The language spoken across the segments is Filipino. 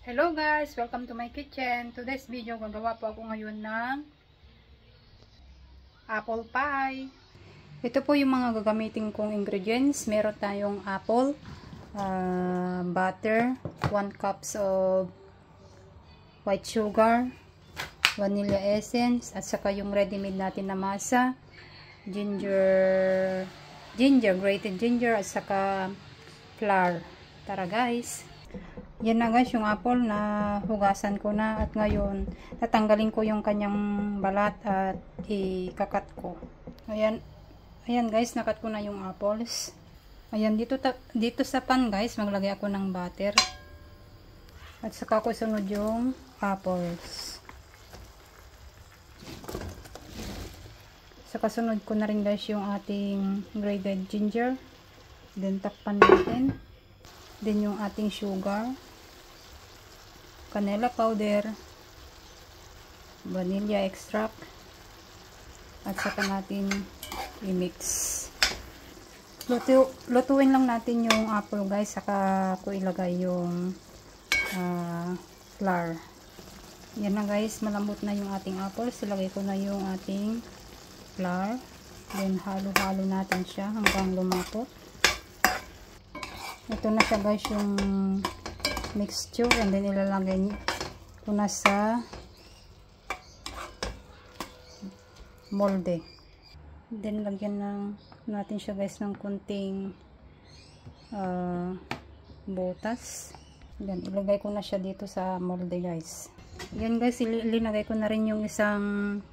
Hello guys! Welcome to my kitchen. Today's video, gagawa po ako ngayon ng apple pie. Ito po yung mga gagamitin kong ingredients. Meron tayong apple, butter, 1 cups of white sugar, vanilla essence, at saka yung ready-made natin na masa, grated ginger, at saka flour. Tara guys! Yan na guys yung apple na hugasan ko na, at ngayon tatanggalin ko yung kanyang balat at ikakat ko. Ayan guys, nakat ko na yung apples. Ayan, dito sa pan guys, maglagay ako ng butter. At saka ko sunod yung apples. Saka sunod ko na rin guys yung ating grated ginger. Then takpan natin. Then yung ating sugar, vanilla powder, vanilla extract, at saka natin i-mix. Lutuin lang natin yung apple guys, saka ko ilagay yung flour. Yan na guys, malambot na yung ating apple. Ilagay ko na yung ating flour. Then halo-halo natin siya hanggang lumapot. Ito na siya guys yung mixture, and then ilalagay ko na sa molde. Then lagyan natin siya guys ng kunting butas. Then ilagay ko na siya dito sa molde guys. Yan guys, ilinagay ko na rin yung isang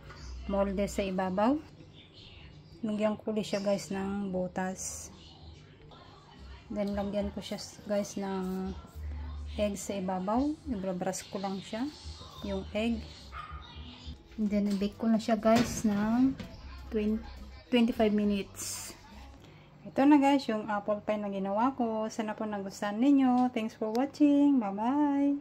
molde sa ibabaw. Lagyan ko ulit siya guys ng butas. Then lagyan ko siya guys ng egg sa ibabaw. I-brush ko lang siya yung egg. And then i-bake ko na siya guys ng 25 minutes. Ito na guys yung apple pie na ginawa ko. Sana po nagustuhan ninyo. Thanks for watching. Bye bye.